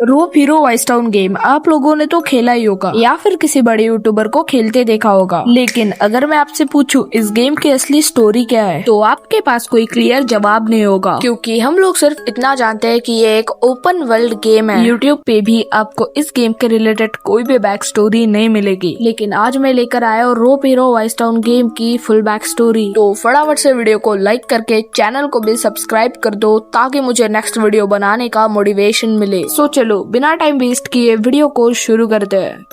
रोप hero vice town game आप लोगों ने तो खेला ही होगा या फिर किसी बड़े यूट्यूबर को खेलते देखा होगा। लेकिन अगर मैं आपसे पूछूं इस गेम की असली स्टोरी क्या है तो आपके पास कोई क्लियर जवाब नहीं होगा, क्योंकि हम लोग सिर्फ इतना जानते हैं कि ये एक ओपन वर्ल्ड गेम है। यूट्यूब पे भी आपको इस गेम के रिलेटेड कोई भी बैक स्टोरी नहीं मिलेगी। लेकिन आज मैं लेकर आया हूं रोप हीरो वाइस टाउन गेम की फुल बैक स्टोरी। तो फटाफट से वीडियो को लाइक करके चैनल को भी सब्सक्राइब कर दो ताकि मुझे नेक्स्ट वीडियो बनाने का मोटिवेशन मिले। सो चलो बिना टाइम वेस्ट किए वीडियो को शुरू करते हैं।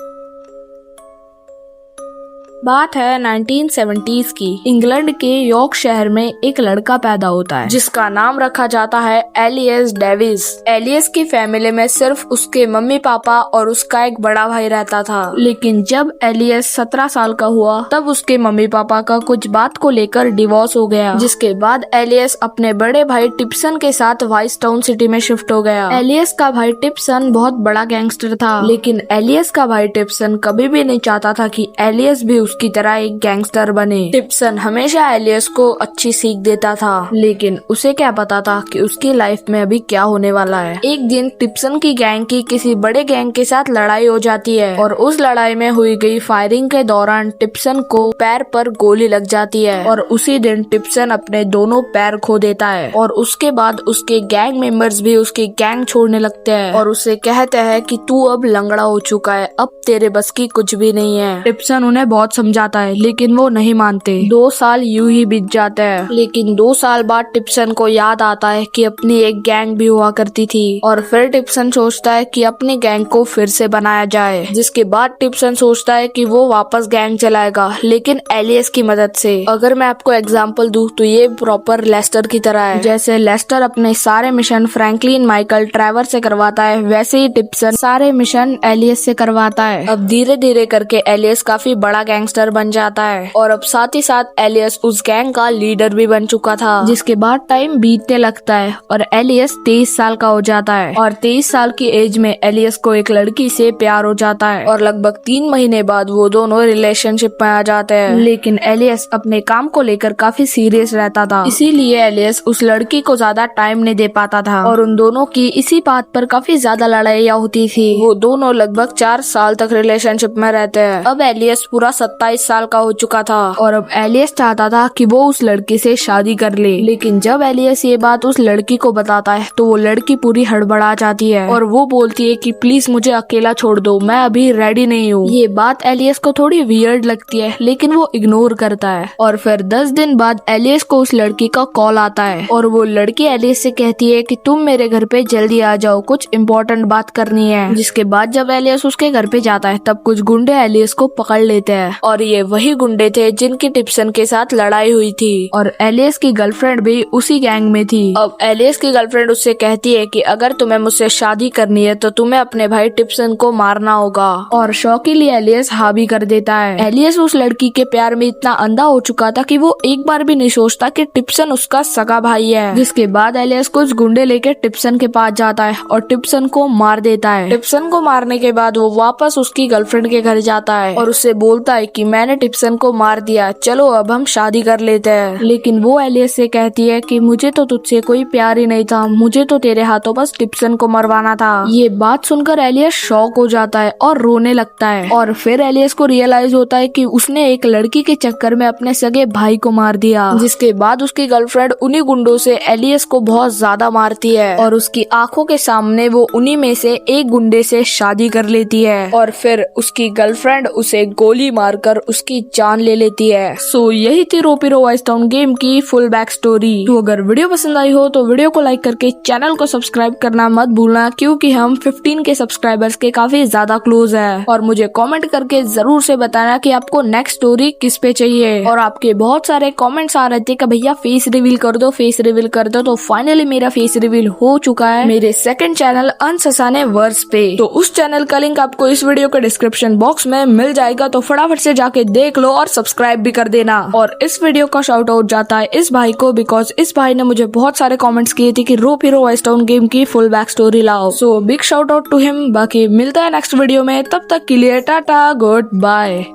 बात है 1970s की। इंग्लैंड के यॉर्क शहर में एक लड़का पैदा होता है जिसका नाम रखा जाता है एलियस डेविस। एलियस की फैमिली में सिर्फ उसके मम्मी पापा और उसका एक बड़ा भाई रहता था। लेकिन जब एलियस 17 साल का हुआ तब उसके मम्मी पापा का कुछ बात को लेकर डिवोर्स हो गया, जिसके बाद एलियस अपने बड़े भाई टिप्सन के साथ वाइस टाउन सिटी में शिफ्ट हो गया। एलियस का भाई टिप्सन बहुत बड़ा गैंगस्टर था, लेकिन एलियस का भाई टिप्सन कभी भी नहीं चाहता था कि एलियस भी उसकी तरह एक गैंगस्टर बने। टिप्सन हमेशा एलियस को अच्छी सीख देता था, लेकिन उसे क्या पता था कि उसकी लाइफ में अभी क्या होने वाला है। एक दिन टिप्सन की गैंग की किसी बड़े गैंग के साथ लड़ाई हो जाती है और उस लड़ाई में हुई गई फायरिंग के दौरान टिप्सन को पैर पर गोली लग जाती है और उसी दिन टिप्सन अपने दोनों पैर खो देता है। और उसके बाद उसके गैंग मेंबर्स भी उसकी गैंग छोड़ने लगते हैं और उसे कहते हैं कि तू अब लंगड़ा हो चुका है, अब तेरे बस की कुछ भी नहीं है। टिप्सन उन्हें बहुत समझाता है लेकिन वो नहीं मानते। 2 साल यूं ही बीत जाते हैं, लेकिन 2 साल बाद टिप्सन को याद आता है कि अपनी एक गैंग भी हुआ करती थी और फिर टिप्सन सोचता है कि अपनी गैंग को फिर से बनाया जाए। जिसके बाद टिप्सन सोचता है कि वो वापस गैंग चलाएगा, लेकिन एलियस की मदद से। अगर मैं आपको एग्जाम्पल दूं तो ये प्रॉपर लेस्टर की तरह है। जैसे लेस्टर अपने सारे मिशन फ्रैंकलिन माइकल ट्रेवर से करवाता है, वैसे ही टिप्सन सारे मिशन एलियस से करवाता है। अब धीरे धीरे करके एलियस काफी बड़ा गैंगस्टर बन जाता है और अब साथ ही साथ एलियस उस गैंग का लीडर भी बन चुका था। जिसके बाद टाइम बीतने लगता है और एलियस 23 साल का हो जाता है और 23 साल की एज में एलियस को एक लड़की से प्यार हो जाता है और लगभग 3 महीने बाद वो दोनों रिलेशनशिप में आ जाते हैं। लेकिन एलियस अपने काम को लेकर काफी सीरियस रहता था, इसीलिए एलियस उस लड़की को ज्यादा टाइम नहीं दे पाता था और उन दोनों की इसी बात पर काफी ज्यादा लड़ाइयाँ होती थी। वो दोनों लगभग 4 साल तक रिलेशनशिप में रहते हैं। अब एलियस पूरा 27 साल का हो चुका था और अब एलियस चाहता था कि वो उस लड़की से शादी कर ले। लेकिन जब एलियस ये बात उस लड़की को बताता है तो वो लड़की पूरी हड़बड़ा जाती है और वो बोलती है कि प्लीज मुझे अकेला छोड़ दो, मैं अभी रेडी नहीं हूँ। ये बात एलियस को थोड़ी वियर्ड लगती है, लेकिन वो इग्नोर करता है। और फिर 10 दिन बाद एलियस को उस लड़की का कॉल आता है और वो लड़की एलियस से कहती है कि तुम मेरे घर पे जल्दी आ जाओ, कुछ इम्पोर्टेंट बात करनी है। जिसके बाद जब एलियस उसके घर पे जाता है तब कुछ गुंडे एलियस को पकड़ लेते हैं और ये वही गुंडे थे जिनकी टिप्सन के साथ लड़ाई हुई थी और एलियस की गर्लफ्रेंड भी उसी गैंग में थी। अब एलियस की गर्लफ्रेंड उससे कहती है कि अगर तुम्हें मुझसे शादी करनी है तो तुम्हें अपने भाई टिप्सन को मारना होगा और शौकीली एलियस हाँ भी कर देता है। एलियस उस लड़की के प्यार में इतना अंधा हो चुका था कि वो एक बार भी नहीं सोचता कि टिप्सन उसका सगा भाई है। जिसके बाद एलियस कुछ गुंडे लेकर टिप्सन के पास जाता है और टिप्सन को मार देता है। टिप्सन को मारने के बाद वो वापस उसकी गर्लफ्रेंड के घर जाता है और उससे बोलता है कि मैंने टिप्सन को मार दिया, चलो अब हम शादी कर लेते हैं। लेकिन वो एलियस से कहती है कि मुझे तो तुझसे कोई प्यार ही नहीं था, मुझे तो तेरे हाथों बस टिप्सन को मरवाना था। ये बात सुनकर एलियस शॉक हो जाता है और रोने लगता है और फिर एलियस को रियलाइज होता है कि उसने एक लड़की के चक्कर में अपने सगे भाई को मार दिया। जिसके बाद उसकी गर्लफ्रेंड उन्हीं गुंडों से एलियस को बहुत ज्यादा मारती है और उसकी आंखों के सामने वो उन्हीं में से एक गुंडे से शादी कर लेती है और फिर उसकी गर्लफ्रेंड उसे गोली मारकर उसकी जान ले लेती है। सो यही थी रोप हीरो वाइस टाउन गेम की फुल बैक स्टोरी। तो अगर वीडियो पसंद आई हो तो वीडियो को लाइक करके चैनल को सब्सक्राइब करना मत भूलना, क्योंकि हम 15 के सब्सक्राइबर्स के काफी ज्यादा क्लोज है। और मुझे कमेंट करके जरूर से बताना कि आपको नेक्स्ट स्टोरी किस पे चाहिए। और आपके बहुत सारे कमेंट्स आ रहे थे कि भैया फेस रिवील कर दो, फेस रिवील कर दो। तो फाइनली मेरा फेस रिवील हो चुका है मेरे सेकंड चैनल अनससाने वर्स पे। तो उस चैनल का लिंक आपको इस वीडियो के डिस्क्रिप्शन बॉक्स में मिल जाएगा, तो फटाफट से जाके देख लो और सब्सक्राइब भी कर देना। और इस वीडियो का शाउट आउट जाता है इस भाई को, बिकॉज इस भाई ने मुझे बहुत सारे कमेंट्स किए थे कि rope hero vice town game की फुल बैक स्टोरी लाओ। So big shout out to him. बाकी मिलता है नेक्स्ट वीडियो में, तब तक के लिए टाटा, गुड बाय।